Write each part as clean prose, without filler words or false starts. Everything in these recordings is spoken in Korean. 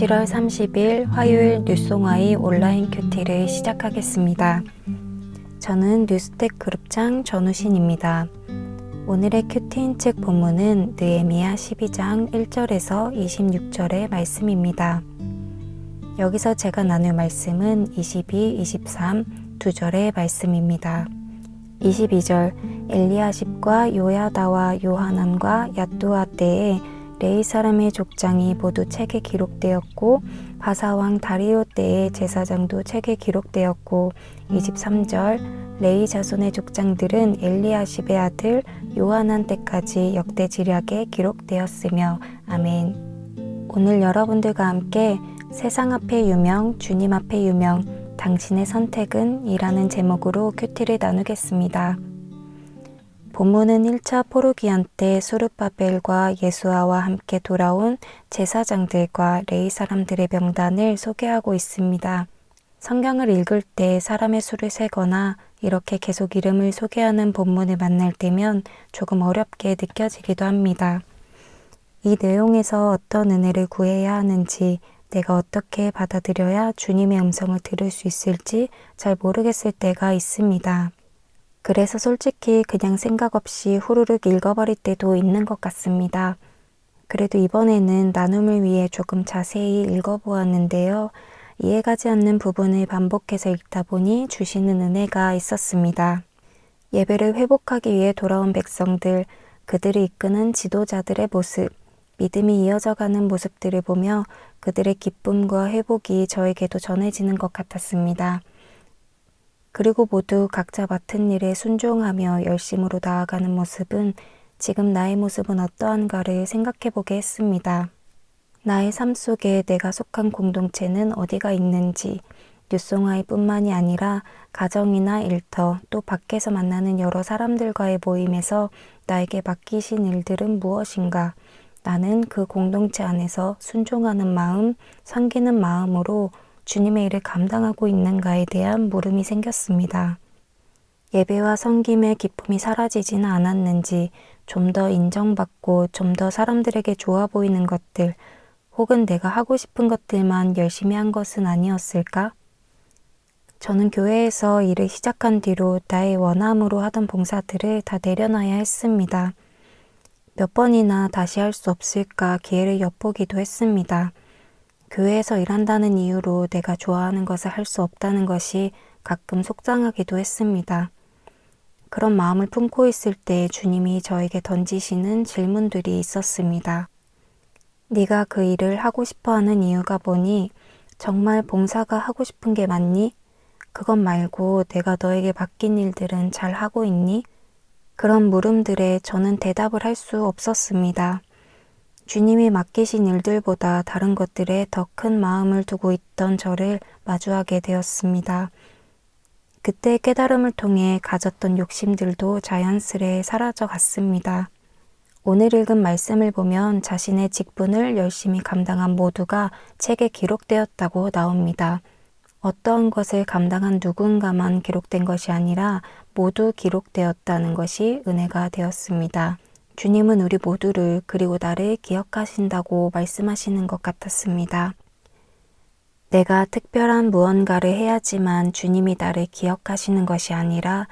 7월 30일 화요일 뉴송아이 온라인 큐티를 시작하겠습니다. 저는 뉴스텍 그룹장 전우신입니다. 오늘의 큐티인 책 본문은 느헤미야 12장 1절에서 26절의 말씀입니다. 여기서 제가 나눌 말씀은 22, 23 두 절의 말씀입니다. 22절 엘리야십과 요야다와 요하난과 얏두아 때에 레위 사람의 족장이 모두 책에 기록되었고 바사왕 다리오 때의 제사장도 책에 기록되었고 23절 레위 자손의 족장들은 엘리야십의 아들 요하난 때까지 역대 지략에 기록되었으며 아멘. 오늘 여러분들과 함께 세상 앞에 유명, 주님 앞에 유명, 당신의 선택은 이라는 제목으로 큐티를 나누겠습니다. 본문은 1차 포르기안 때 수르바벨과 예수아와 함께 돌아온 제사장들과 레위 사람들의 명단을 소개하고 있습니다. 성경을 읽을 때 사람의 수를 세거나 이렇게 계속 이름을 소개하는 본문을 만날 때면 조금 어렵게 느껴지기도 합니다. 이 내용에서 어떤 은혜를 구해야 하는지, 내가 어떻게 받아들여야 주님의 음성을 들을 수 있을지 잘 모르겠을 때가 있습니다. 그래서 솔직히 그냥 생각 없이 후루룩 읽어버릴 때도 있는 것 같습니다. 그래도 이번에는 나눔을 위해 조금 자세히 읽어보았는데요. 이해가지 않는 부분을 반복해서 읽다 보니 주시는 은혜가 있었습니다. 예배를 회복하기 위해 돌아온 백성들, 그들을 이끄는 지도자들의 모습, 믿음이 이어져가는 모습들을 보며 그들의 기쁨과 회복이 저에게도 전해지는 것 같았습니다. 그리고 모두 각자 맡은 일에 순종하며 열심으로 나아가는 모습은 지금 나의 모습은 어떠한가를 생각해보게 했습니다. 나의 삶 속에 내가 속한 공동체는 어디가 있는지, 뉴송아이 뿐만이 아니라 가정이나 일터, 또 밖에서 만나는 여러 사람들과의 모임에서 나에게 맡기신 일들은 무엇인가, 나는 그 공동체 안에서 순종하는 마음, 섬기는 마음으로 주님의 일을 감당하고 있는가에 대한 물음이 생겼습니다. 예배와 섬김의 기쁨이 사라지지는 않았는지, 좀 더 인정받고 좀 더 사람들에게 좋아 보이는 것들, 혹은 내가 하고 싶은 것들만 열심히 한 것은 아니었을까? 저는 교회에서 일을 시작한 뒤로 나의 원함으로 하던 봉사들을 다 내려놔야 했습니다. 몇 번이나 다시 할 수 없을까 기회를 엿보기도 했습니다. 교회에서 일한다는 이유로 내가 좋아하는 것을 할 수 없다는 것이 가끔 속상하기도 했습니다. 그런 마음을 품고 있을 때 주님이 저에게 던지시는 질문들이 있었습니다. 네가 그 일을 하고 싶어하는 이유가 뭐니? 정말 봉사가 하고 싶은 게 맞니? 그것 말고 내가 너에게 맡긴 일들은 잘 하고 있니? 그런 물음들에 저는 대답을 할 수 없었습니다. 주님이 맡기신 일들보다 다른 것들에 더 큰 마음을 두고 있던 저를 마주하게 되었습니다. 그때의 깨달음을 통해 가졌던 욕심들도 자연스레 사라져 갔습니다. 오늘 읽은 말씀을 보면 자신의 직분을 열심히 감당한 모두가 책에 기록되었다고 나옵니다. 어떠한 것을 감당한 누군가만 기록된 것이 아니라 모두 기록되었다는 것이 은혜가 되었습니다. 주님은 우리 모두를 그리고 나를 기억하신다고 말씀하시는 것 같았습니다. 내가 특별한 무언가를 해야지만 주님이 나를 기억하시는 것이 아니라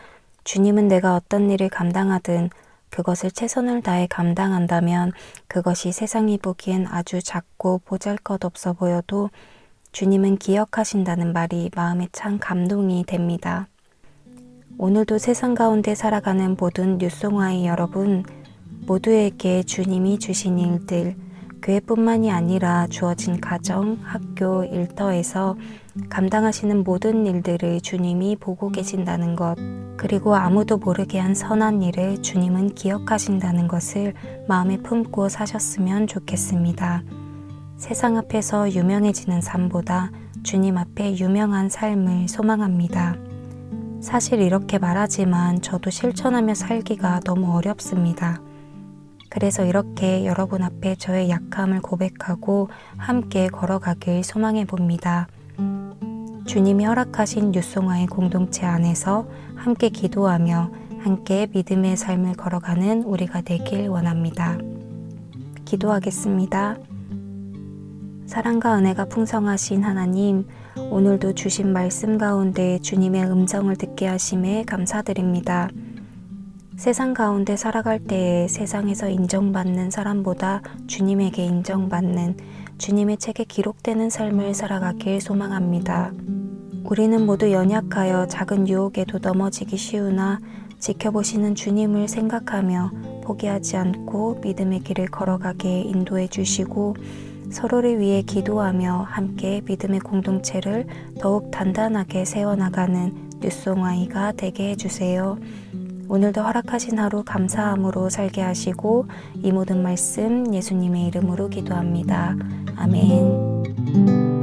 주님은 내가 어떤 일을 감당하든 그것을 최선을 다해 감당한다면 그것이 세상이 보기엔 아주 작고 보잘것없어 보여도 주님은 기억하신다는 말이 마음에 참 감동이 됩니다. 오늘도 세상 가운데 살아가는 모든 뉴송아이 여러분, 모두에게 주님이 주신 일들, 교회뿐만이 아니라 주어진 가정, 학교, 일터에서 감당하시는 모든 일들을 주님이 보고 계신다는 것, 그리고 아무도 모르게 한 선한 일을 주님은 기억하신다는 것을 마음에 품고 사셨으면 좋겠습니다. 세상 앞에서 유명해지는 삶보다 주님 앞에 유명한 삶을 소망합니다. 사실 이렇게 말하지만 저도 실천하며 살기가 너무 어렵습니다. 그래서 이렇게 여러분 앞에 저의 약함을 고백하고 함께 걸어가길 소망해 봅니다. 주님이 허락하신 뉴송아의 공동체 안에서 함께 기도하며 함께 믿음의 삶을 걸어가는 우리가 되길 원합니다. 기도하겠습니다. 사랑과 은혜가 풍성하신 하나님, 오늘도 주신 말씀 가운데 주님의 음성을 듣게 하심에 감사드립니다. 세상 가운데 살아갈 때에 세상에서 인정받는 사람보다 주님에게 인정받는 주님의 책에 기록되는 삶을 살아가길 소망합니다. 우리는 모두 연약하여 작은 유혹에도 넘어지기 쉬우나 지켜보시는 주님을 생각하며 포기하지 않고 믿음의 길을 걸어가게 인도해 주시고 서로를 위해 기도하며 함께 믿음의 공동체를 더욱 단단하게 세워나가는 뉴송아이가 되게 해주세요. 오늘도 허락하신 하루 감사함으로 살게 하시고 이 모든 말씀 예수님의 이름으로 기도합니다. 아멘.